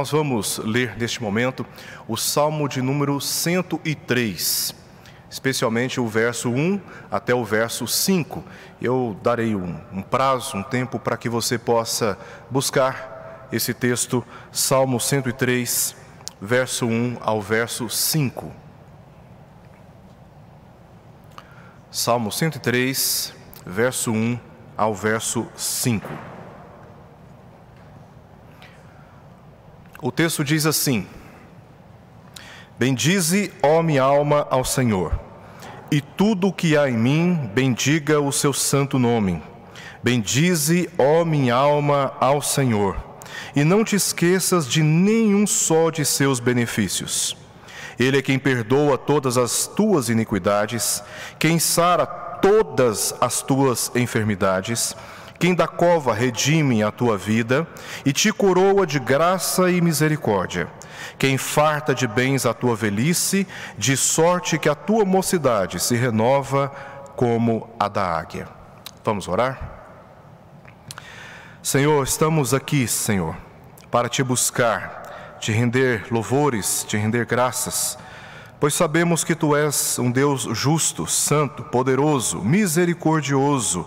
Nós vamos ler neste momento o Salmo de número 103, especialmente o verso 1 até o verso 5. Eu darei um prazo, um tempo para que você possa buscar esse texto, Salmo 103, verso 1 ao verso 5. Salmo 103, verso 1 ao verso 5. O texto diz assim: Bendize, ó minha alma, ao Senhor, e tudo o que há em mim, bendiga o seu santo nome. Bendize, ó minha alma, ao Senhor, e não te esqueças de nenhum só de seus benefícios. Ele é quem perdoa todas as tuas iniquidades, quem sara todas as tuas enfermidades, quem da cova redime a tua vida e te coroa de graça e misericórdia, quem farta de bens a tua velhice, de sorte que a tua mocidade se renova como a da águia. Vamos orar? Senhor, estamos aqui, Senhor, para te buscar, te render louvores, te render graças, pois sabemos que tu és um Deus justo, santo, poderoso, misericordioso,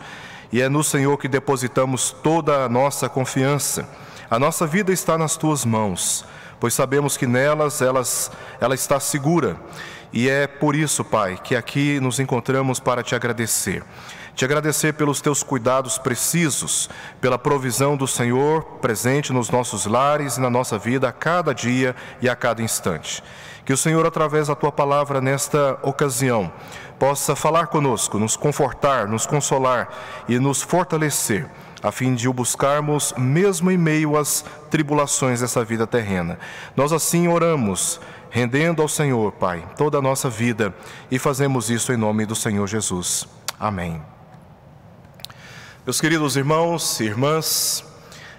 e é no Senhor que depositamos toda a nossa confiança. A nossa vida está nas tuas mãos, pois sabemos que nelas ela está segura. E é por isso, Pai, que aqui nos encontramos para te agradecer. Te agradecer pelos teus cuidados precisos, pela provisão do Senhor presente nos nossos lares e na nossa vida a cada dia e a cada instante. Que o Senhor, através da tua palavra nesta ocasião, possa falar conosco, nos confortar, nos consolar e nos fortalecer, a fim de o buscarmos mesmo em meio às tribulações dessa vida terrena. Nós assim oramos, rendendo ao Senhor, Pai, toda a nossa vida, e fazemos isso em nome do Senhor Jesus. Amém. Meus queridos irmãos e irmãs,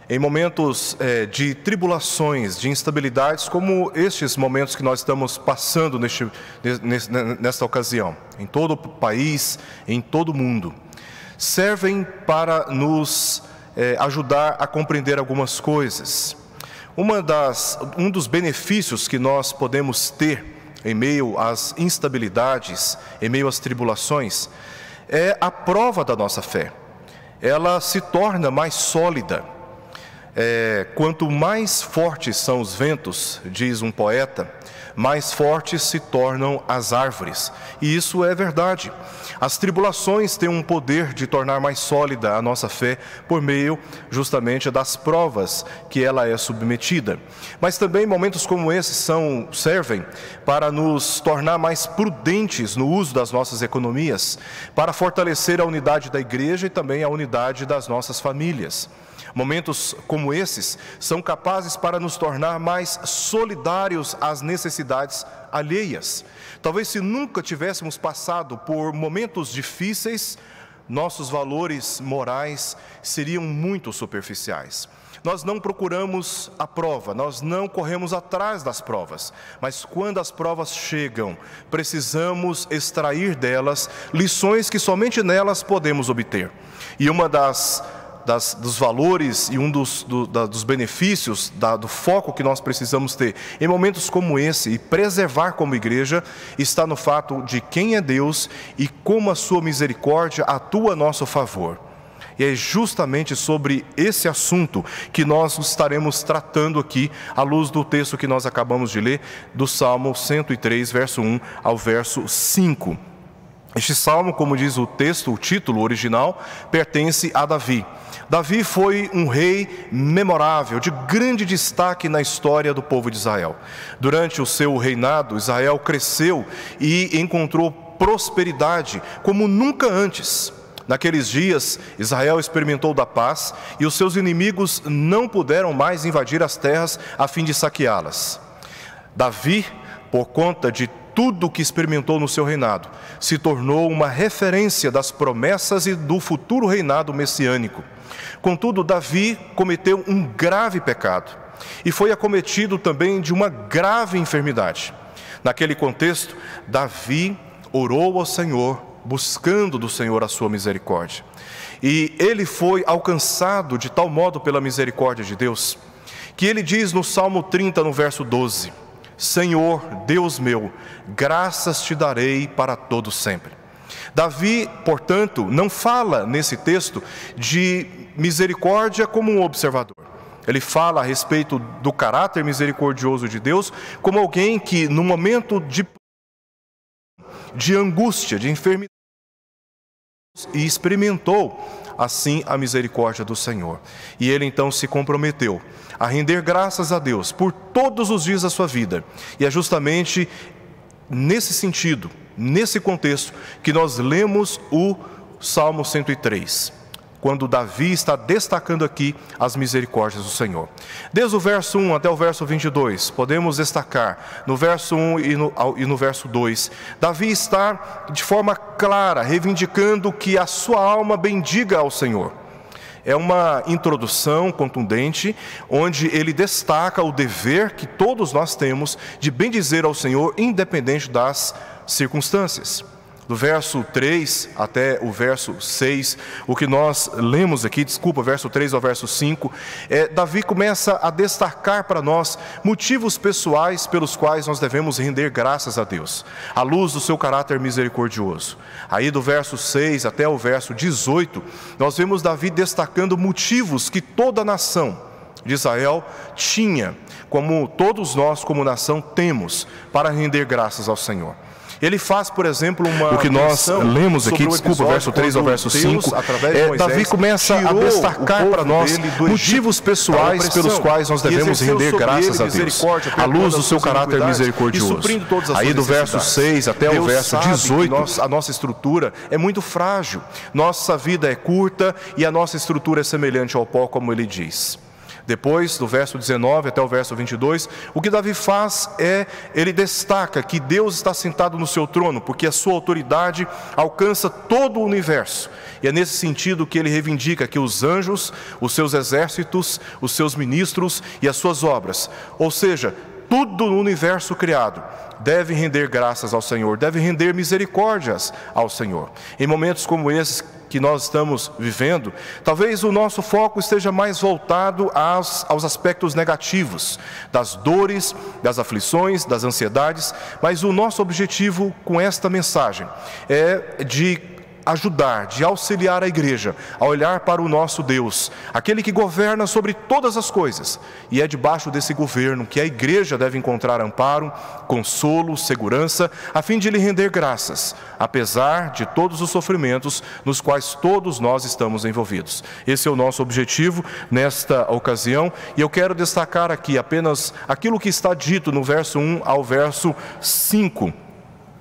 em momentos de tribulações, de instabilidades, como estes momentos que nós estamos passando nesta ocasião, em todo o país, em todo o mundo, servem para nos ajudar a compreender algumas coisas. Um dos benefícios que nós podemos ter em meio às instabilidades, em meio às tribulações, é a prova da nossa fé. Ela se torna mais sólida. Quanto mais fortes são os ventos, diz um poeta, mais fortes se tornam as árvores. E isso é verdade. As tribulações têm um poder de tornar mais sólida a nossa fé por meio justamente das provas que ela é submetida. Mas também momentos como esses servem para nos tornar mais prudentes no uso das nossas economias, para fortalecer a unidade da igreja e também a unidade das nossas famílias. Momentos como esses são capazes para nos tornar mais solidários às necessidades alheias. Talvez se nunca tivéssemos passado por momentos difíceis, nossos valores morais seriam muito superficiais. Nós não procuramos a prova, nós não corremos atrás das provas, mas quando as provas chegam, precisamos extrair delas lições que somente nelas podemos obter. E uma dos valores e um dos benefícios do foco que nós precisamos ter em momentos como esse e preservar como igreja está no fato de quem é Deus e como a sua misericórdia atua a nosso favor. E é justamente sobre esse assunto que nós estaremos tratando aqui à luz do texto que nós acabamos de ler, do Salmo 103, verso 1 ao verso 5. Este salmo, como diz o texto, o título original, pertence a Davi. Davi foi um rei memorável, de grande destaque na história do povo de Israel. Durante o seu reinado, Israel cresceu e encontrou prosperidade como nunca antes. Naqueles dias, Israel experimentou da paz e os seus inimigos não puderam mais invadir as terras a fim de saqueá-las. Davi, por conta de tudo o que experimentou no seu reinado, se tornou uma referência das promessas e do futuro reinado messiânico. Contudo, Davi cometeu um grave pecado e foi acometido também de uma grave enfermidade. Naquele contexto, Davi orou ao Senhor, buscando do Senhor a sua misericórdia. E ele foi alcançado de tal modo pela misericórdia de Deus, que ele diz no Salmo 30, no verso 12: Senhor, Deus meu, graças te darei para todo sempre. Davi, portanto, não fala nesse texto de misericórdia como um observador. Ele fala a respeito do caráter misericordioso de Deus como alguém que, no momento de angústia, de enfermidade, e experimentou assim a misericórdia do Senhor. E ele então se comprometeu a render graças a Deus por todos os dias da sua vida. E é justamente nesse sentido, nesse contexto, que nós lemos o Salmo 103, quando Davi está destacando aqui as misericórdias do Senhor. Desde o verso 1 até o verso 22, podemos destacar no verso 1 e no verso 2, Davi está de forma clara reivindicando que a sua alma bendiga ao Senhor. É uma introdução contundente, onde ele destaca o dever que todos nós temos de bendizer ao Senhor, independente das circunstâncias. Do verso 3 até o verso 6, o que nós lemos aqui, verso 3 ao verso 5, Davi começa a destacar para nós motivos pessoais pelos quais nós devemos render graças a Deus, à luz do seu caráter misericordioso. Aí do verso 6 até o verso 18, nós vemos Davi destacando motivos que toda a nação de Israel tinha, como todos nós como nação temos, para render graças ao Senhor. Ele faz, por exemplo, o que nós lemos aqui, verso 3 ao verso 5, Davi começa a destacar para nós motivos pessoais pelos quais nós devemos render graças a Deus, à luz do seu caráter misericordioso. Aí do verso 6 até o verso 18, a nossa estrutura é muito frágil, nossa vida é curta e a nossa estrutura é semelhante ao pó, como ele diz. Depois, do verso 19 até o verso 22, o que Davi faz ele destaca que Deus está sentado no seu trono, porque a sua autoridade alcança todo o universo. E é nesse sentido que ele reivindica que os anjos, os seus exércitos, os seus ministros e as suas obras, ou seja, tudo no universo criado, deve render graças ao Senhor, deve render misericórdias ao Senhor. Em momentos como esses que nós estamos vivendo, talvez o nosso foco esteja mais voltado aos aspectos negativos, das dores, das aflições, das ansiedades, mas o nosso objetivo com esta mensagem é de ajudar, de auxiliar a igreja a olhar para o nosso Deus, aquele que governa sobre todas as coisas, e é debaixo desse governo que a igreja deve encontrar amparo, consolo, segurança, a fim de lhe render graças, apesar de todos os sofrimentos nos quais todos nós estamos envolvidos. Esse é o nosso objetivo nesta ocasião, e eu quero destacar aqui apenas aquilo que está dito no verso 1 ao verso 5,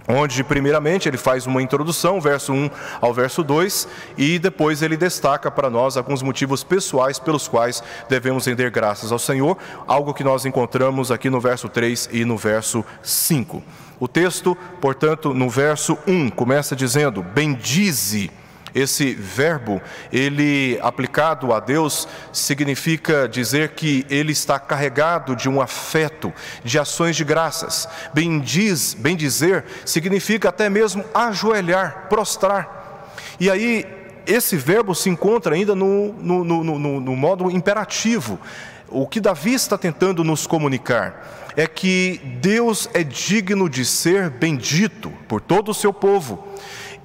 onde primeiramente ele faz uma introdução, verso 1 ao verso 2, e depois ele destaca para nós alguns motivos pessoais pelos quais devemos render graças ao Senhor, algo que nós encontramos aqui no verso 3 e no verso 5. O texto, portanto, no verso 1, começa dizendo: bendize. Esse verbo, ele aplicado a Deus, significa dizer que ele está carregado de um afeto, de ações de graças. Bendizer significa até mesmo ajoelhar, prostrar. E aí, esse verbo se encontra ainda no modo imperativo. O que Davi está tentando nos comunicar é que Deus é digno de ser bendito por todo o seu povo,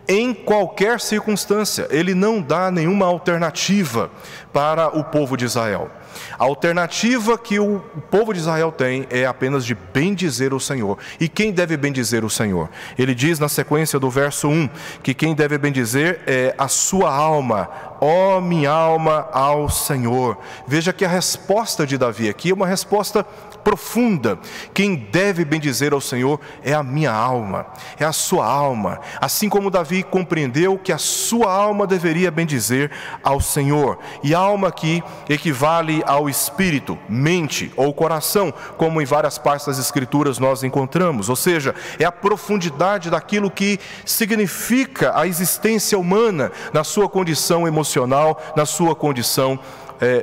em qualquer circunstância. Ele não dá nenhuma alternativa para o povo de Israel. A alternativa que o povo de Israel tem é apenas de bendizer o Senhor. E quem deve bendizer o Senhor? Ele diz na sequência do verso 1 que quem deve bendizer é a sua alma. Ó minha alma ao Senhor. Veja que a resposta de Davi aqui é uma resposta profunda. Quem deve bendizer ao Senhor é a minha alma, é a sua alma. Assim como Davi compreendeu que a sua alma deveria bendizer ao Senhor. E alma aqui equivale ao espírito, mente ou coração, como em várias partes das Escrituras nós encontramos. Ou seja, é a profundidade daquilo que significa a existência humana na sua condição emocional, na sua condição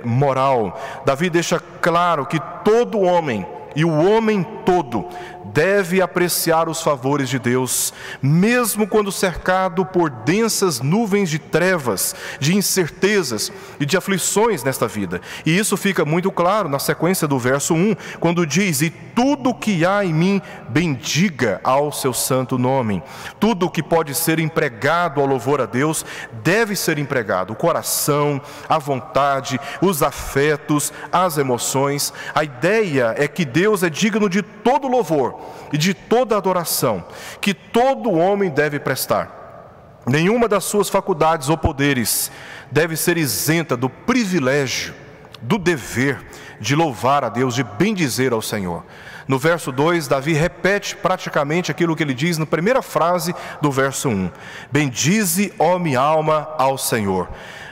moral. Davi deixa claro que todo homem, e o homem todo deve apreciar os favores de Deus, mesmo quando cercado por densas nuvens de trevas, de incertezas e de aflições nesta vida. E isso fica muito claro na sequência do verso 1, quando diz: e tudo que há em mim bendiga ao seu santo nome. Tudo que pode ser empregado ao louvor a Deus deve ser empregado: o coração, a vontade, os afetos, as emoções. A ideia é que Deus é digno de todo louvor e de toda adoração que todo homem deve prestar. Nenhuma das suas faculdades ou poderes deve ser isenta do privilégio, do dever de louvar a Deus, de bendizer ao Senhor. No verso 2, Davi repete praticamente aquilo que ele diz na primeira frase do verso 1: bendize, ó minha alma, ao Senhor.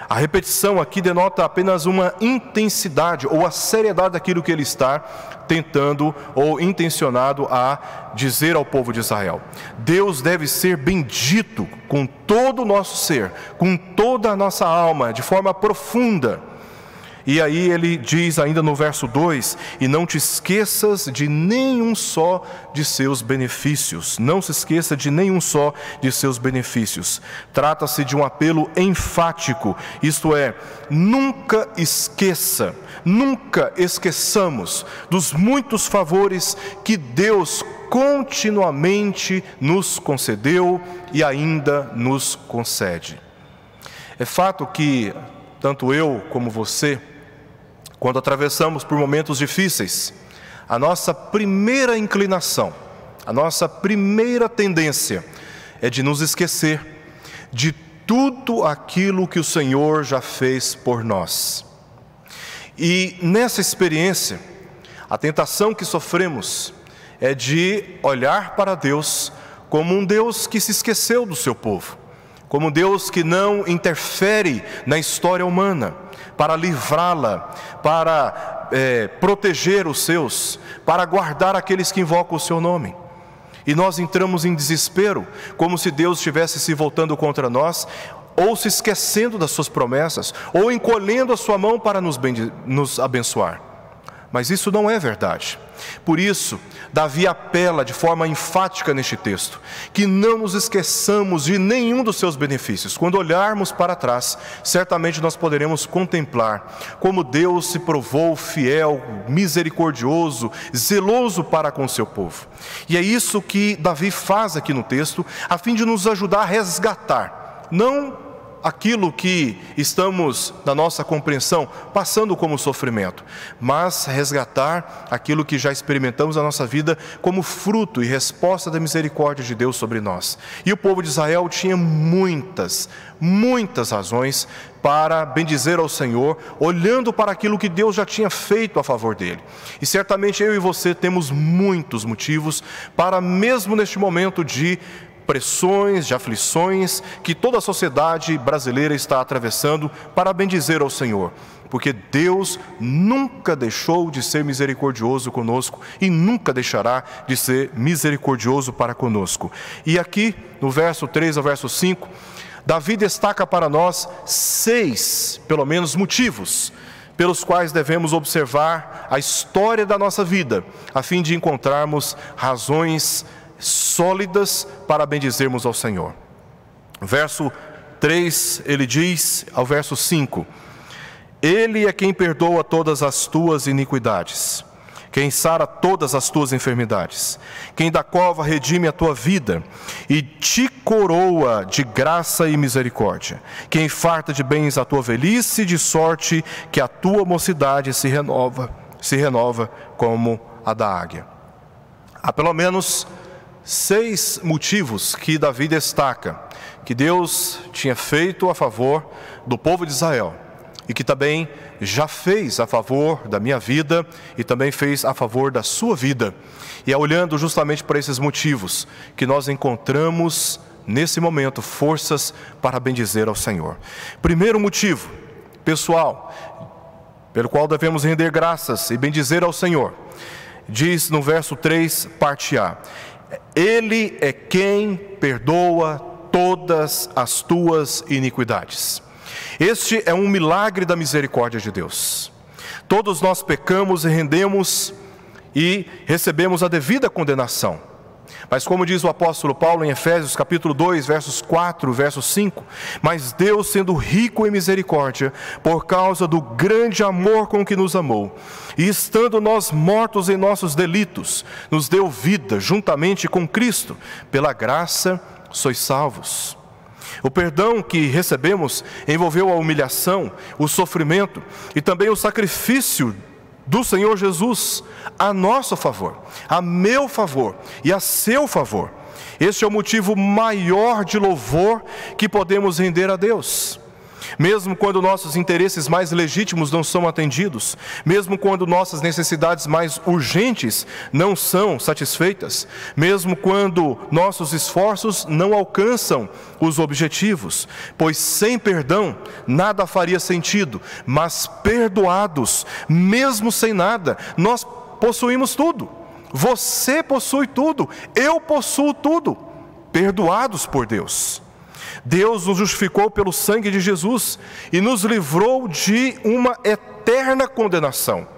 A repetição aqui denota apenas uma intensidade ou a seriedade daquilo que ele está tentando ou intencionado a dizer ao povo de Israel. Deus deve ser bendito com todo o nosso ser, com toda a nossa alma, de forma profunda. E aí ele diz ainda no verso 2: e não te esqueças de nenhum só de seus benefícios. Não se esqueça de nenhum só de seus benefícios. Trata-se de um apelo enfático, isto é, nunca esqueça, nunca esqueçamos dos muitos favores que Deus continuamente nos concedeu e ainda nos concede. É fato que tanto eu como você, quando atravessamos por momentos difíceis, a nossa primeira inclinação, a nossa primeira tendência é de nos esquecer de tudo aquilo que o Senhor já fez por nós. E nessa experiência, a tentação que sofremos é de olhar para Deus como um Deus que se esqueceu do seu povo, como um Deus que não interfere na história humana para livrá-la, para proteger os seus, para guardar aqueles que invocam o seu nome. E nós entramos em desespero, como se Deus estivesse se voltando contra nós, ou se esquecendo das suas promessas, ou encolhendo a sua mão para nos abençoar. Mas isso não é verdade. Por isso, Davi apela de forma enfática neste texto, que não nos esqueçamos de nenhum dos seus benefícios. Quando olharmos para trás, certamente nós poderemos contemplar como Deus se provou fiel, misericordioso, zeloso para com o seu povo. E é isso que Davi faz aqui no texto, a fim de nos ajudar a resgatar, não aquilo que estamos, na nossa compreensão, passando como sofrimento, mas resgatar aquilo que já experimentamos na nossa vida como fruto e resposta da misericórdia de Deus sobre nós. E o povo de Israel tinha muitas razões para bendizer ao Senhor, olhando para aquilo que Deus já tinha feito a favor dele. E certamente eu e você temos muitos motivos para, mesmo neste momento de pressões, de aflições que toda a sociedade brasileira está atravessando, para bendizer ao Senhor, porque Deus nunca deixou de ser misericordioso conosco e nunca deixará de ser misericordioso para conosco. E aqui, no verso 3 ao verso 5, Davi destaca para nós 6, pelo menos, motivos pelos quais devemos observar a história da nossa vida, a fim de encontrarmos razões sólidas para bendizermos ao Senhor. Verso 3, ele diz ao verso 5: Ele é quem perdoa todas as tuas iniquidades, quem sara todas as tuas enfermidades, quem da cova redime a tua vida e te coroa de graça e misericórdia, quem farta de bens a tua velhice, de sorte que a tua mocidade se renova como a da águia. Há pelo menos 6 motivos que Davi destaca, que Deus tinha feito a favor do povo de Israel, e que também já fez a favor da minha vida, e também fez a favor da sua vida. E é olhando justamente para esses motivos que nós encontramos, nesse momento, forças para bendizer ao Senhor. Primeiro motivo, pessoal, pelo qual devemos render graças e bendizer ao Senhor, diz no verso 3, parte A: Ele é quem perdoa todas as tuas iniquidades. Este é um milagre da misericórdia de Deus. Todos nós pecamos e e recebemos a devida condenação. Mas como diz o apóstolo Paulo em Efésios capítulo 2, versos 4, verso 5, mas Deus, sendo rico em misericórdia, por causa do grande amor com que nos amou, e estando nós mortos em nossos delitos, nos deu vida juntamente com Cristo, pela graça sois salvos. O perdão que recebemos envolveu a humilhação, o sofrimento e também o sacrifício do Senhor Jesus a nosso favor, a meu favor e a seu favor. Este é o motivo maior de louvor que podemos render a Deus. Mesmo quando nossos interesses mais legítimos não são atendidos, mesmo quando nossas necessidades mais urgentes não são satisfeitas, mesmo quando nossos esforços não alcançam os objetivos, pois sem perdão nada faria sentido, mas perdoados, mesmo sem nada, nós possuímos tudo. Você possui tudo, eu possuo tudo, perdoados por Deus. Deus nos justificou pelo sangue de Jesus e nos livrou de uma eterna condenação.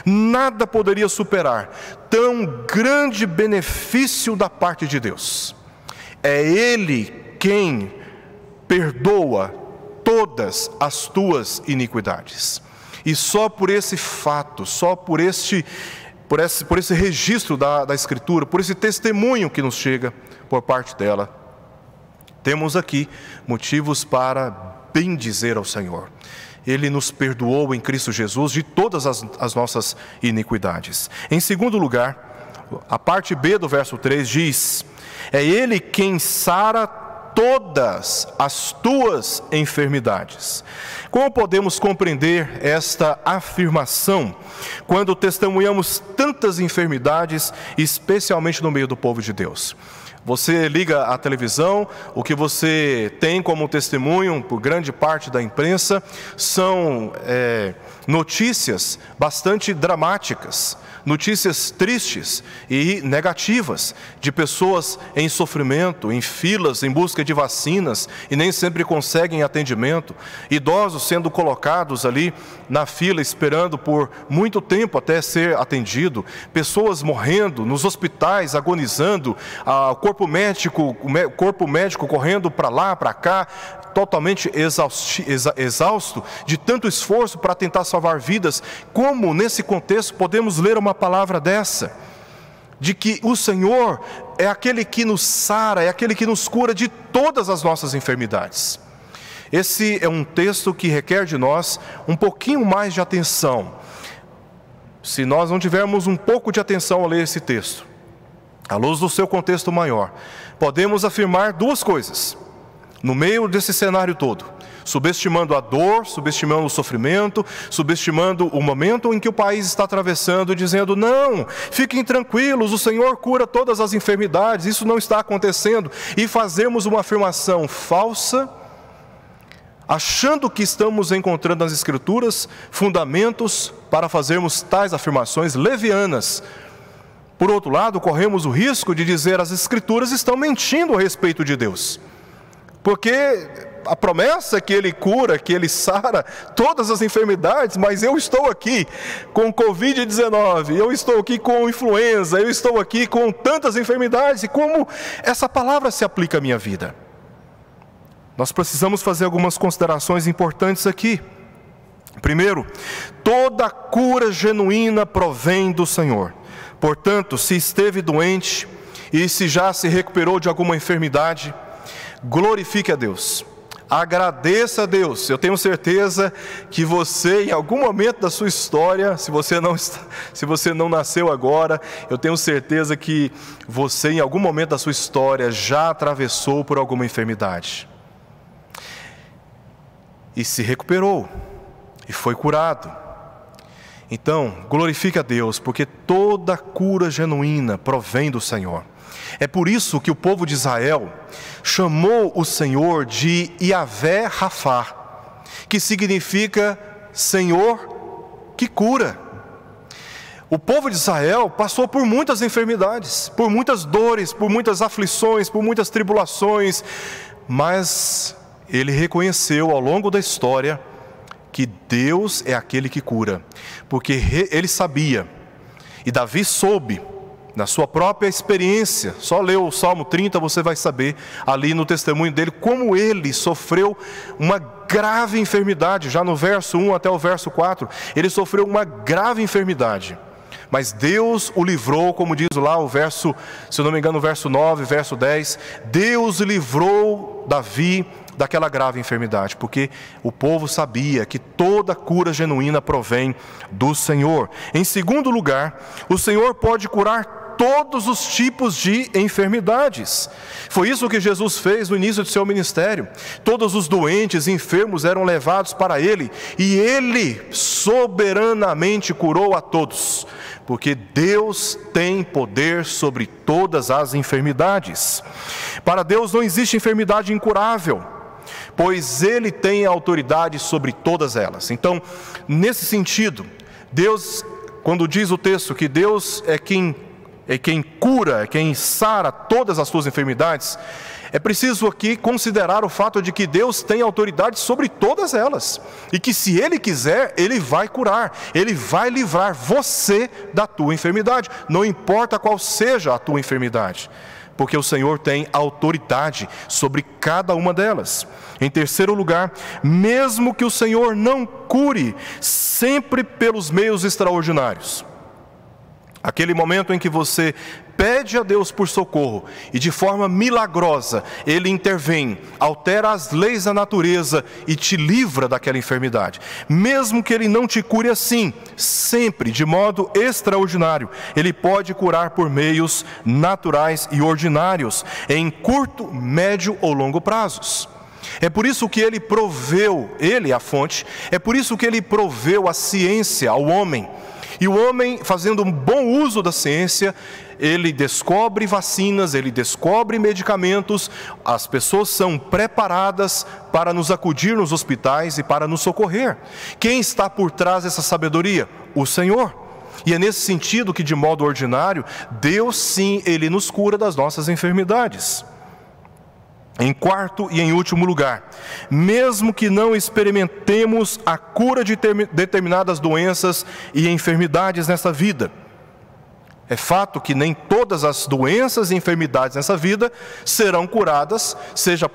Nada poderia superar tão grande benefício da parte de Deus. É Ele quem perdoa todas as tuas iniquidades. E só por esse fato, só por esse registro da Escritura, por esse testemunho que nos chega por parte dela, temos aqui motivos para bendizer ao Senhor. Ele nos perdoou em Cristo Jesus de todas as nossas iniquidades. Em segundo lugar, a parte B do verso 3 diz: é Ele quem sara todas as tuas enfermidades. Como podemos compreender esta afirmação quando testemunhamos tantas enfermidades, especialmente no meio do povo de Deus? Você liga a televisão, o que você tem como testemunho por grande parte da imprensa são notícias bastante dramáticas, notícias tristes e negativas de pessoas em sofrimento, em filas, em busca de vacinas e nem sempre conseguem atendimento, idosos sendo colocados ali na fila esperando por muito tempo até ser atendido, pessoas morrendo nos hospitais, agonizando, o corpo médico correndo para lá, para cá, totalmente exausto de tanto esforço para tentar salvar vidas. Como nesse contexto podemos ler uma palavra dessa? De que o Senhor é aquele que nos sara, é aquele que nos cura de todas as nossas enfermidades. Esse é um texto que requer de nós um pouquinho mais de atenção. Se nós não tivermos um pouco de atenção ao ler esse texto, à luz do seu contexto maior, podemos afirmar duas coisas no meio desse cenário todo: subestimando a dor, subestimando o sofrimento, subestimando o momento em que o país está atravessando, dizendo: não, fiquem tranquilos, o Senhor cura todas as enfermidades, isso não está acontecendo, e fazemos uma afirmação falsa, achando que estamos encontrando nas Escrituras fundamentos para fazermos tais afirmações levianas. Por outro lado, corremos o risco de dizer: as Escrituras estão mentindo a respeito de Deus, porque a promessa é que Ele cura, que Ele sara todas as enfermidades, mas eu estou aqui com Covid-19, eu estou aqui com influenza, eu estou aqui com tantas enfermidades, e como essa palavra se aplica à minha vida? Nós precisamos fazer algumas considerações importantes aqui. Primeiro, toda cura genuína provém do Senhor. Portanto, se esteve doente e se já se recuperou de alguma enfermidade, glorifique a Deus, agradeça a Deus. Eu tenho certeza que você, em algum momento da sua história, se você não nasceu agora, eu tenho certeza que você, em algum momento da sua história, já atravessou por alguma enfermidade e se recuperou e foi curado. Então, glorifique a Deus, porque toda cura genuína provém do Senhor. É por isso que o povo de Israel chamou o Senhor de Yahvé Rafá, que significa Senhor que cura. O povo de Israel passou por muitas enfermidades, por muitas dores, por muitas aflições, por muitas tribulações, mas ele reconheceu ao longo da história que Deus é aquele que cura, porque ele sabia, E Davi soube, na sua própria experiência, só leu o Salmo 30, você vai saber, ali no testemunho dele, como ele sofreu uma grave enfermidade. Já no verso 1 até o verso 4, ele sofreu uma grave enfermidade. Mas Deus o livrou, como diz lá o verso, se eu não me engano, o verso 9, verso 10, Deus livrou Davi daquela grave enfermidade, porque o povo sabia que toda cura genuína provém do Senhor. Em segundo lugar, o Senhor pode curar todos os tipos de enfermidades. Foi isso que Jesus fez no início de seu ministério. Todos os doentes e enfermos eram levados para Ele, e Ele soberanamente curou a todos, porque Deus tem poder sobre todas as enfermidades. Para Deus não existe enfermidade incurável, pois Ele tem autoridade sobre todas elas. Então, nesse sentido, Deus, quando diz o texto que Deus é quem cura, é quem sara todas as suas enfermidades, é preciso aqui considerar o fato de que Deus tem autoridade sobre todas elas, e que se Ele quiser, Ele vai curar, Ele vai livrar você da tua enfermidade, não importa qual seja a tua enfermidade, porque o Senhor tem autoridade sobre cada uma delas. Em terceiro lugar, mesmo que o Senhor não cure sempre pelos meios extraordinários, aquele momento em que você pede a Deus por socorro e de forma milagrosa Ele intervém, altera as leis da natureza e te livra daquela enfermidade. Mesmo que Ele não te cure assim, sempre de modo extraordinário, Ele pode curar por meios naturais e ordinários, em curto, médio ou longo prazos. É por isso que Ele proveu, Ele é a fonte, é por isso que Ele proveu a ciência ao homem. E o homem, fazendo um bom uso da ciência, ele descobre vacinas, ele descobre medicamentos, as pessoas são preparadas para nos acudir nos hospitais e para nos socorrer. Quem está por trás dessa sabedoria? O Senhor. E é nesse sentido que, de modo ordinário, Deus sim, Ele nos cura das nossas enfermidades. Em quarto e em último lugar, mesmo que não experimentemos a cura de determinadas doenças e enfermidades nessa vida, é fato que nem todas as doenças e enfermidades nessa vida serão curadas, seja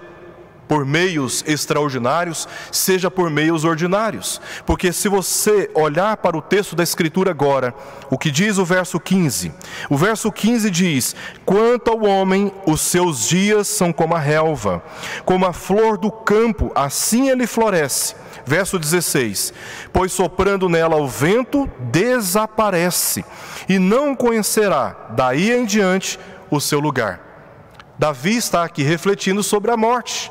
por meios extraordinários, seja por meios ordinários. Porque se você olhar para o texto da Escritura agora, o que diz o verso 15? O verso 15 diz: quanto ao homem, os seus dias são como a relva, como a flor do campo, assim ele floresce. Verso 16: pois soprando nela o vento, desaparece, e não conhecerá daí em diante o seu lugar. Davi está aqui refletindo sobre a morte,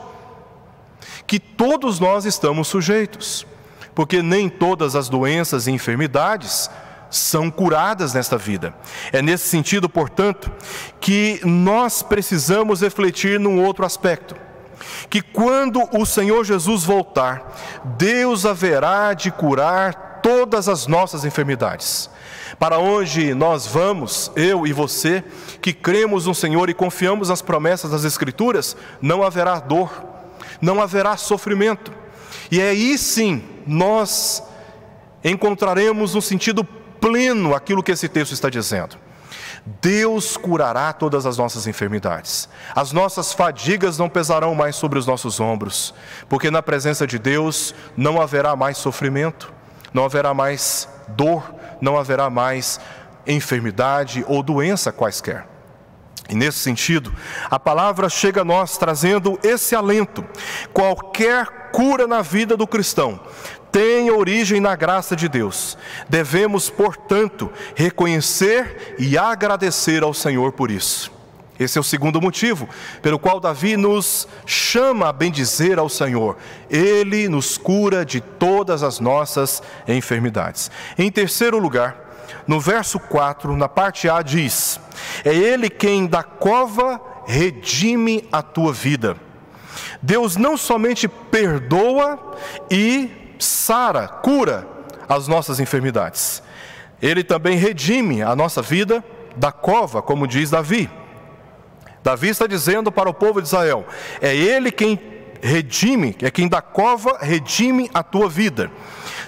que todos nós estamos sujeitos, porque nem todas as doenças e enfermidades são curadas nesta vida. É nesse sentido, portanto, que nós precisamos refletir num outro aspecto, que quando o Senhor Jesus voltar, Deus haverá de curar todas as nossas enfermidades. Para onde nós vamos, eu e você, que cremos no Senhor e confiamos nas promessas das Escrituras, não haverá dor, não haverá sofrimento. E aí sim, nós encontraremos no sentido pleno aquilo que esse texto está dizendo. Deus curará todas as nossas enfermidades. As nossas fadigas não pesarão mais sobre os nossos ombros, porque na presença de Deus não haverá mais sofrimento, não haverá mais dor, não haverá mais enfermidade ou doença quaisquer. E nesse sentido, a palavra chega a nós trazendo esse alento. Qualquer cura na vida do cristão tem origem na graça de Deus. Devemos, portanto, reconhecer e agradecer ao Senhor por isso. Esse é o segundo motivo pelo qual Davi nos chama a bendizer ao Senhor. Ele nos cura de todas as nossas enfermidades. Em terceiro lugar, no verso 4, na parte A, diz: é Ele quem da cova redime a tua vida. Deus não somente perdoa e sara, cura as nossas enfermidades, Ele também redime a nossa vida da cova, como diz Davi. Davi está dizendo para o povo de Israel: é Ele quem redime, é quem da cova redime a tua vida,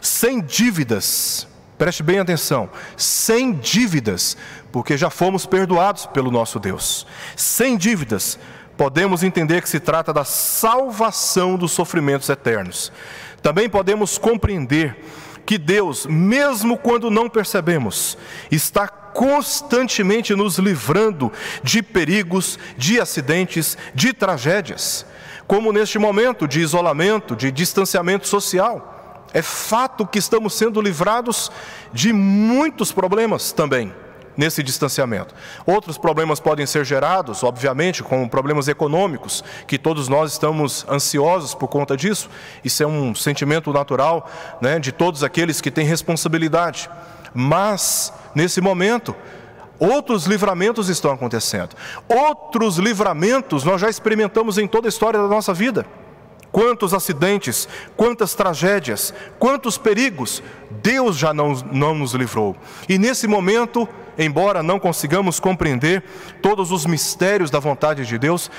sem dívidas, Preste bem atenção, sem dívidas, porque já fomos perdoados pelo nosso Deus. Sem dívidas, podemos entender que se trata da salvação dos sofrimentos eternos. Também podemos compreender que Deus, mesmo quando não percebemos, está constantemente nos livrando de perigos, de acidentes, de tragédias, como neste momento de isolamento, de distanciamento social. É fato que estamos sendo livrados de muitos problemas também nesse distanciamento. Outros problemas podem ser gerados, obviamente, como problemas econômicos, que todos nós estamos ansiosos por conta disso. Isso é um sentimento natural, né, de todos aqueles que têm responsabilidade. Mas, nesse momento, outros livramentos estão acontecendo. Outros livramentos nós já experimentamos em toda a história da nossa vida. Quantos acidentes, quantas tragédias, quantos perigos Deus já não nos livrou. E nesse momento, embora não consigamos compreender todos os mistérios da vontade de Deus,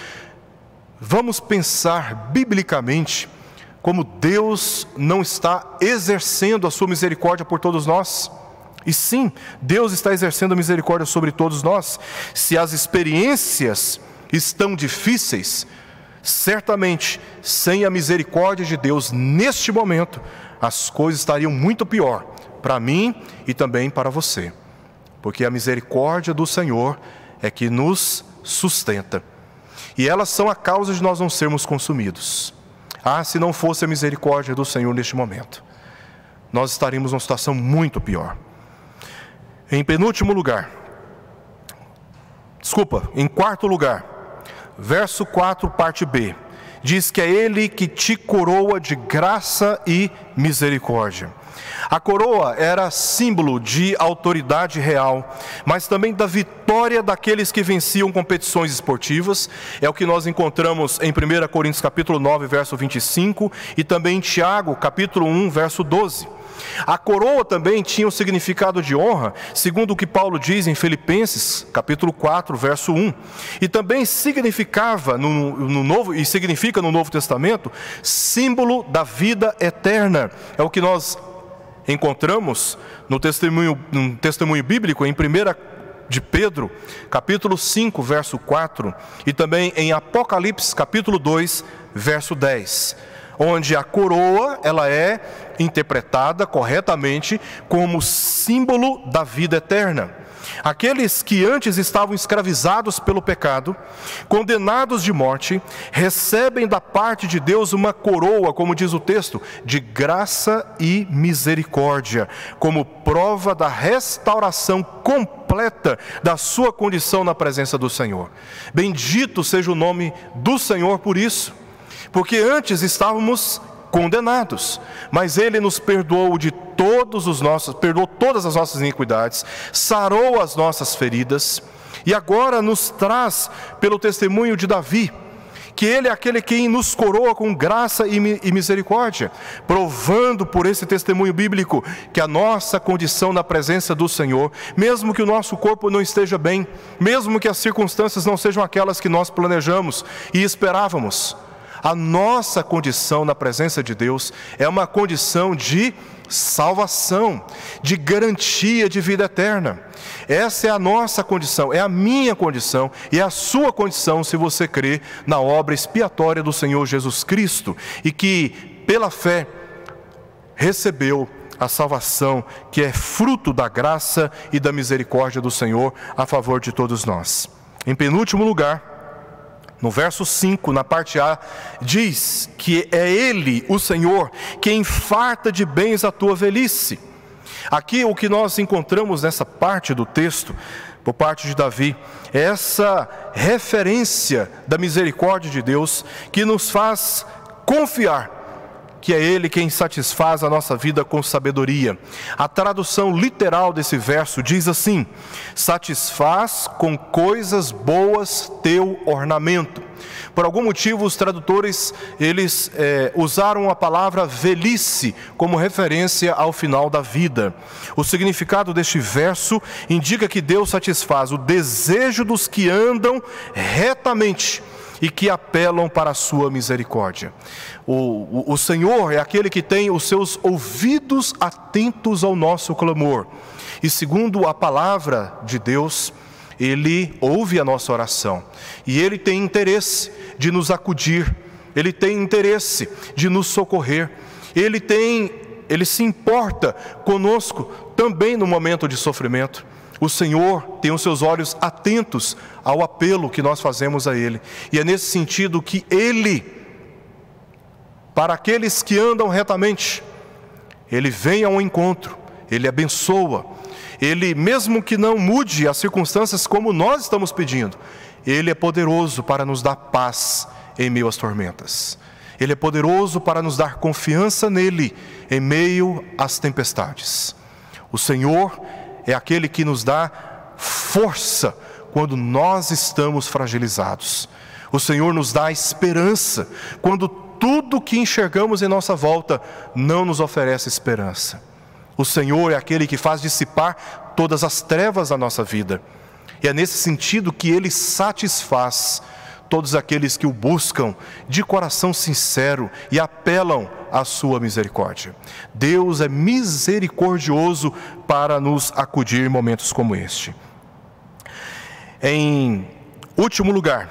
vamos pensar biblicamente como Deus não está exercendo a sua misericórdia por todos nós. E sim, Deus está exercendo a misericórdia sobre todos nós. Se as experiências estão difíceis, certamente, sem a misericórdia de Deus, neste momento, as coisas estariam muito pior para mim e também para você. Porque a misericórdia do Senhor é que nos sustenta. E elas são a causa de nós não sermos consumidos. Ah, se não fosse a misericórdia do Senhor neste momento, nós estaríamos numa situação muito pior. Em quarto lugar, verso 4, parte B, diz que é Ele que te coroa de graça e misericórdia. A coroa era símbolo de autoridade real, mas também da vitória daqueles que venciam competições esportivas. É o que nós encontramos em 1 Coríntios capítulo 9, verso 25, e também em Tiago, capítulo 1, verso 12. A coroa também tinha um significado de honra, segundo o que Paulo diz em Filipenses, capítulo 4, verso 1. E também significava significa no Novo Testamento, símbolo da vida eterna. É o que nós encontramos no testemunho bíblico em 1 de Pedro, capítulo 5, verso 4, e também em Apocalipse, capítulo 2, verso 10. Onde a coroa, ela é interpretada corretamente como símbolo da vida eterna. Aqueles que antes estavam escravizados pelo pecado, condenados de morte, recebem da parte de Deus uma coroa, como diz o texto, de graça e misericórdia, como prova da restauração completa da sua condição na presença do Senhor. Bendito seja o nome do Senhor por isso. Porque antes estávamos condenados, mas Ele nos perdoou perdoou todas as nossas iniquidades, sarou as nossas feridas, e agora nos traz, pelo testemunho de Davi, que Ele é aquele que nos coroa com graça e misericórdia, provando por esse testemunho bíblico que a nossa condição na presença do Senhor, mesmo que o nosso corpo não esteja bem, mesmo que as circunstâncias não sejam aquelas que nós planejamos e esperávamos, a nossa condição na presença de Deus é uma condição de salvação, de garantia de vida eterna. Essa é a nossa condição, é a minha condição e é a sua condição se você crê na obra expiatória do Senhor Jesus Cristo e que, pela fé, recebeu a salvação que é fruto da graça e da misericórdia do Senhor a favor de todos nós. Em penúltimo lugar, no verso 5, na parte A, diz que é Ele, o Senhor, quem farta de bens a tua velhice. Aqui o que nós encontramos nessa parte do texto, por parte de Davi, é essa referência da misericórdia de Deus que nos faz confiar que é Ele quem satisfaz a nossa vida com sabedoria. A tradução literal desse verso diz assim: satisfaz com coisas boas teu ornamento. Por algum motivo os tradutores, eles usaram a palavra velhice como referência ao final da vida. O significado deste verso indica que Deus satisfaz o desejo dos que andam retamente e que apelam para a sua misericórdia. O Senhor é aquele que tem os seus ouvidos atentos ao nosso clamor. E segundo a palavra de Deus, Ele ouve a nossa oração. E Ele tem interesse de nos acudir. Ele tem interesse de nos socorrer. Ele se importa conosco também no momento de sofrimento. O Senhor tem os seus olhos atentos ao apelo que nós fazemos a Ele. E é nesse sentido que Ele, para aqueles que andam retamente, Ele vem ao encontro, Ele abençoa. Ele, mesmo que não mude as circunstâncias como nós estamos pedindo, Ele é poderoso para nos dar paz em meio às tormentas. Ele é poderoso para nos dar confiança nele em meio às tempestades. O Senhor é aquele que nos dá força quando nós estamos fragilizados. O Senhor nos dá esperança quando tudo que enxergamos em nossa volta não nos oferece esperança. O Senhor é aquele que faz dissipar todas as trevas da nossa vida. E é nesse sentido que Ele satisfaz todos aqueles que o buscam de coração sincero e apelam à sua misericórdia. Deus é misericordioso para nos acudir em momentos como este. Em último lugar,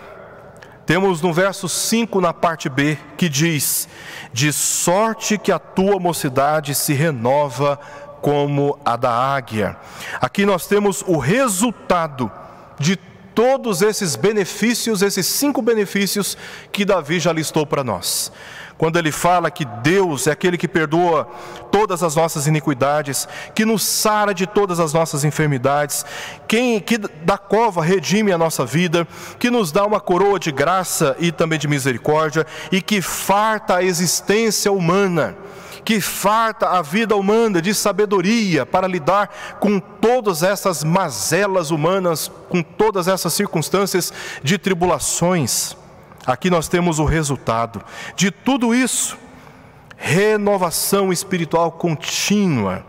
temos no verso 5, na parte B, que diz: de sorte que a tua mocidade se renova como a da águia. Aqui nós temos o resultado de todos esses benefícios, esses 5 benefícios que Davi já listou para nós. Quando ele fala que Deus é aquele que perdoa todas as nossas iniquidades, que nos sara de todas as nossas enfermidades, que da cova redime a nossa vida, que nos dá uma coroa de graça e também de misericórdia, e que farta a existência humana, que farta a vida humana de sabedoria para lidar com todas essas mazelas humanas, com todas essas circunstâncias de tribulações. Aqui nós temos o resultado de tudo isso: renovação espiritual contínua.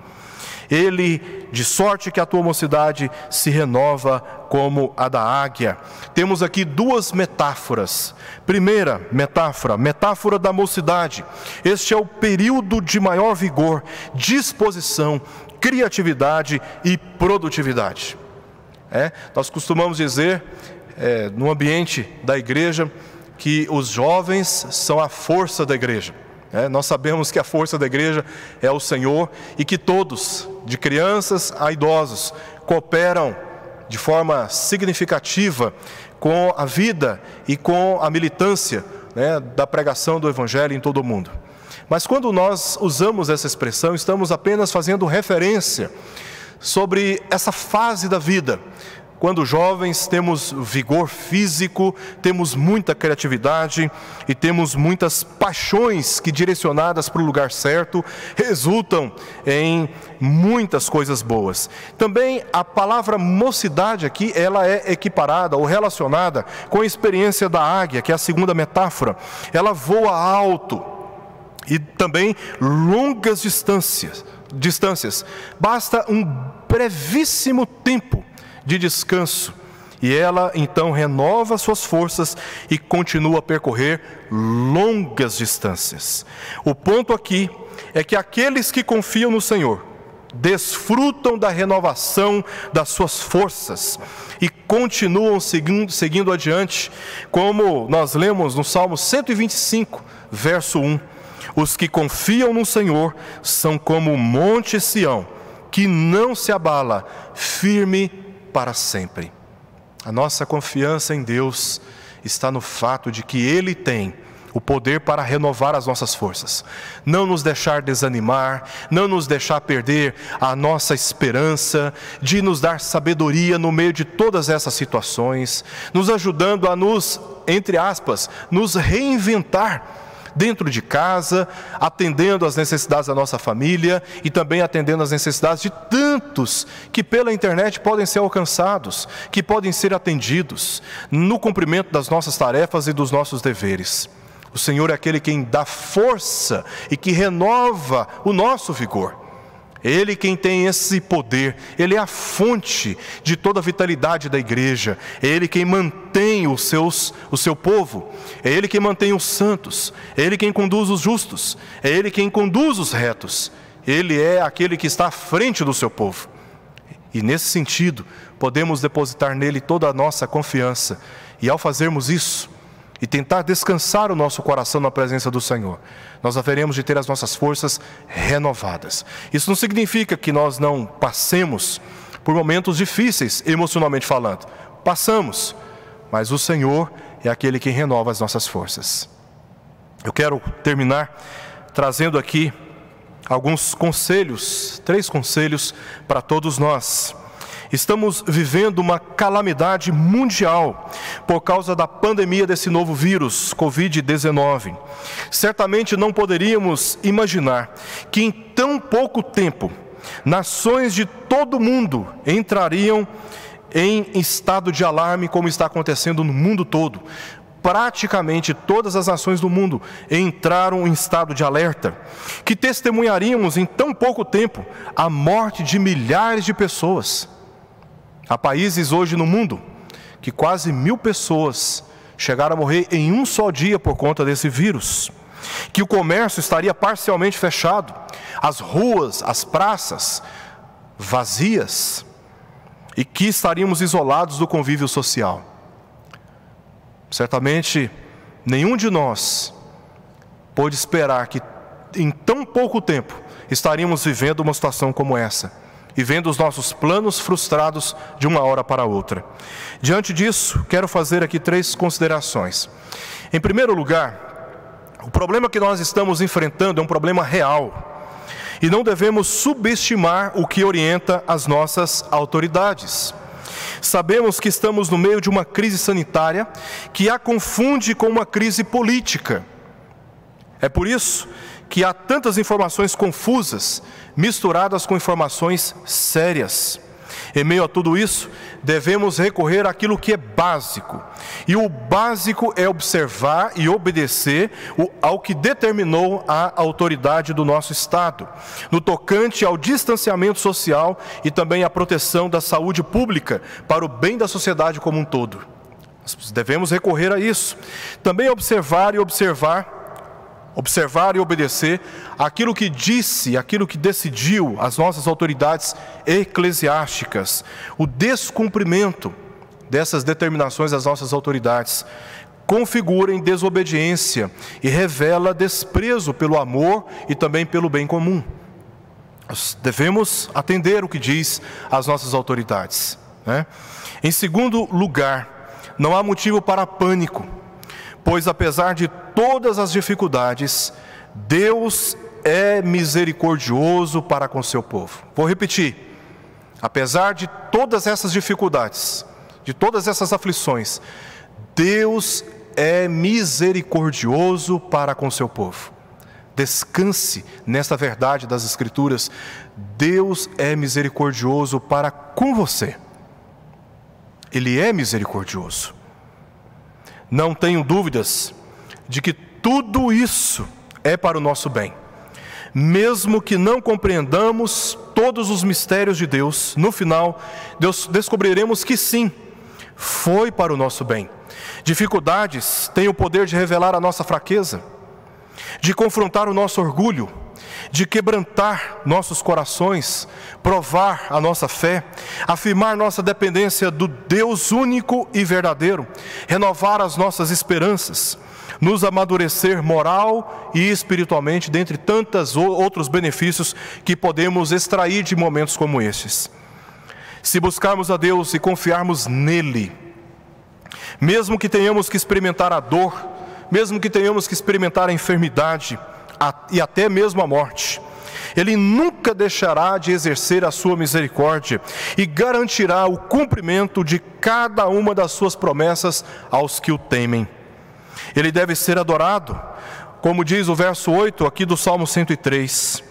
Ele, de sorte que a tua mocidade se renova como a da águia. Temos aqui 2 metáforas. Primeira metáfora, metáfora da mocidade. Este é o período de maior vigor, disposição, criatividade e produtividade. Nós costumamos dizer, no ambiente da igreja, que os jovens são a força da igreja. Nós sabemos que a força da igreja é o Senhor e que todos, de crianças a idosos, cooperam de forma significativa com a vida e com a militância da pregação do Evangelho em todo o mundo. Mas quando nós usamos essa expressão, estamos apenas fazendo referência sobre essa fase da vida. Quando jovens, temos vigor físico, temos muita criatividade e temos muitas paixões que, direcionadas para o lugar certo, resultam em muitas coisas boas. Também a palavra mocidade aqui, ela é equiparada ou relacionada com a experiência da águia, que é a segunda metáfora. Ela voa alto e também longas distâncias. Basta um brevíssimo tempo de descanso, e ela então renova suas forças e continua a percorrer longas distâncias. O ponto aqui é que aqueles que confiam no Senhor desfrutam da renovação das suas forças e continuam seguindo adiante, como nós lemos no Salmo 125, verso 1. Os que confiam no Senhor são como o monte Sião, que não se abala, firme para sempre. A nossa confiança em Deus está no fato de que Ele tem o poder para renovar as nossas forças, não nos deixar desanimar, não nos deixar perder a nossa esperança, de nos dar sabedoria no meio de todas essas situações, nos ajudando a nos, entre aspas, nos reinventar dentro de casa, atendendo às necessidades da nossa família e também atendendo às necessidades de tantos que pela internet podem ser alcançados, que podem ser atendidos no cumprimento das nossas tarefas e dos nossos deveres. O Senhor é aquele quem dá força e que renova o nosso vigor. Ele quem tem esse poder, Ele é a fonte de toda a vitalidade da igreja, é Ele quem mantém o seu povo, é Ele quem mantém os santos, é Ele quem conduz os justos, é Ele quem conduz os retos, Ele é aquele que está à frente do seu povo. E nesse sentido, podemos depositar nele toda a nossa confiança, e ao fazermos isso, e tentar descansar o nosso coração na presença do Senhor, nós haveremos de ter as nossas forças renovadas. Isso não significa que nós não passemos por momentos difíceis, emocionalmente falando. Passamos, mas o Senhor é aquele que renova as nossas forças. Eu quero terminar trazendo aqui alguns conselhos, 3 conselhos para todos nós. Estamos vivendo uma calamidade mundial por causa da pandemia desse novo vírus, Covid-19. Certamente não poderíamos imaginar que em tão pouco tempo, nações de todo o mundo entrariam em estado de alarme, como está acontecendo no mundo todo. Praticamente todas as nações do mundo entraram em estado de alerta, que testemunharíamos em tão pouco tempo a morte de milhares de pessoas. Há países hoje no mundo que quase 1000 pessoas chegaram a morrer em um só dia por conta desse vírus, que o comércio estaria parcialmente fechado, as ruas, as praças vazias, e que estaríamos isolados do convívio social. Certamente nenhum de nós pôde esperar que em tão pouco tempo estaríamos vivendo uma situação como essa, e vendo os nossos planos frustrados de uma hora para outra. Diante disso, quero fazer aqui 3 considerações. Em primeiro lugar, o problema que nós estamos enfrentando é um problema real, e não devemos subestimar o que orienta as nossas autoridades. Sabemos que estamos no meio de uma crise sanitária que a confunde com uma crise política. É por isso que há tantas informações confusas, misturadas com informações sérias. Em meio a tudo isso, devemos recorrer àquilo que é básico. E o básico é observar e obedecer ao que determinou a autoridade do nosso Estado, no tocante ao distanciamento social e também à proteção da saúde pública para o bem da sociedade como um todo. Nós devemos recorrer a isso. Também observar e obedecer aquilo que disse, aquilo que decidiu as nossas autoridades eclesiásticas. O descumprimento dessas determinações das nossas autoridades configura em desobediência e revela desprezo pelo amor e também pelo bem comum. Nós devemos atender o que diz as nossas autoridades, né? Em segundo lugar, não há motivo para pânico, pois apesar de todas as dificuldades, Deus é misericordioso para com seu povo. Vou repetir: apesar de todas essas dificuldades, de todas essas aflições, Deus é misericordioso para com seu povo. Descanse nesta verdade das Escrituras. Deus é misericordioso para com você. Ele é misericordioso. Não tenho dúvidas de que tudo isso é para o nosso bem. Mesmo que não compreendamos todos os mistérios de Deus, no final, descobriremos que sim, foi para o nosso bem. Dificuldades têm o poder de revelar a nossa fraqueza, de confrontar o nosso orgulho, de quebrantar nossos corações, provar a nossa fé, afirmar nossa dependência do Deus único e verdadeiro, renovar as nossas esperanças, nos amadurecer moral e espiritualmente, dentre tantos outros benefícios que podemos extrair de momentos como estes. Se buscarmos a Deus e confiarmos nele, mesmo que tenhamos que experimentar a dor, mesmo que tenhamos que experimentar a enfermidade e até mesmo a morte, Ele nunca deixará de exercer a sua misericórdia e garantirá o cumprimento de cada uma das suas promessas aos que o temem. Ele deve ser adorado, como diz o verso 8 aqui do Salmo 103,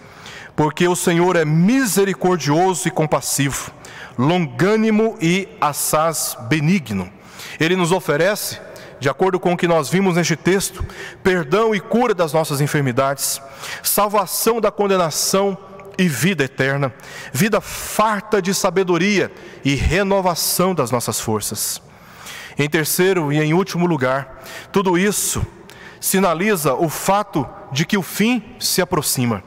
porque o Senhor é misericordioso e compassivo, longânimo e assaz benigno. Ele nos oferece, de acordo com o que nós vimos neste texto, perdão e cura das nossas enfermidades, salvação da condenação e vida eterna, vida farta de sabedoria e renovação das nossas forças. Em terceiro e em último lugar, tudo isso sinaliza o fato de que o fim se aproxima.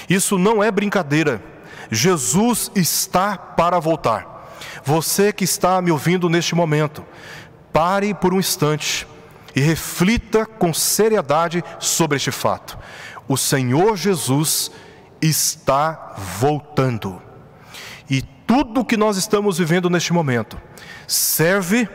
Isso não é brincadeira. Jesus está para voltar. Você que está me ouvindo neste momento, pare por um instante e reflita com seriedade sobre este fato. O Senhor Jesus está voltando. E tudo o que nós estamos vivendo neste momento serve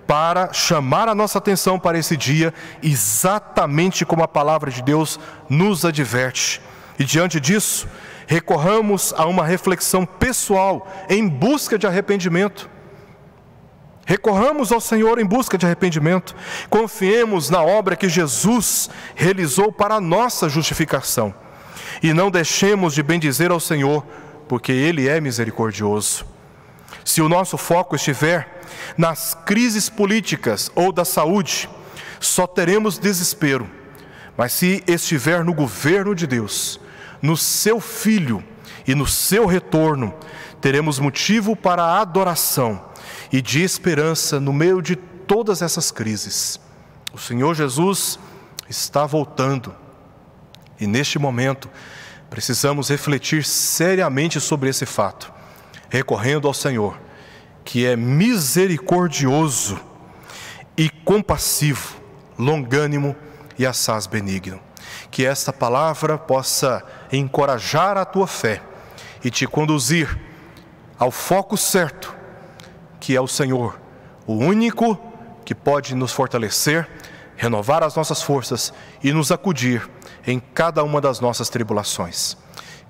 para chamar a nossa atenção para esse dia, exatamente como a palavra de Deus nos adverte. E diante disso, recorramos a uma reflexão pessoal em busca de arrependimento. Recorramos ao Senhor em busca de arrependimento. Confiemos na obra que Jesus realizou para a nossa justificação. E não deixemos de bendizer ao Senhor, porque Ele é misericordioso. Se o nosso foco estiver nas crises políticas ou da saúde, só teremos desespero. Mas se estiver no governo de Deus, no seu Filho e no seu retorno, teremos motivo para a adoração e de esperança no meio de todas essas crises. O Senhor Jesus está voltando. E neste momento, precisamos refletir seriamente sobre esse fato, recorrendo ao Senhor, que é misericordioso e compassivo, longânimo e assaz benigno. Que esta palavra possa encorajar a tua fé e te conduzir ao foco certo, que é o Senhor, o único que pode nos fortalecer, renovar as nossas forças e nos acudir em cada uma das nossas tribulações.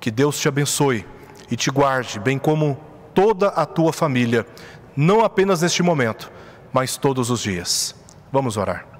Que Deus te abençoe e te guarde, bem como toda a tua família, não apenas neste momento, mas todos os dias. Vamos orar.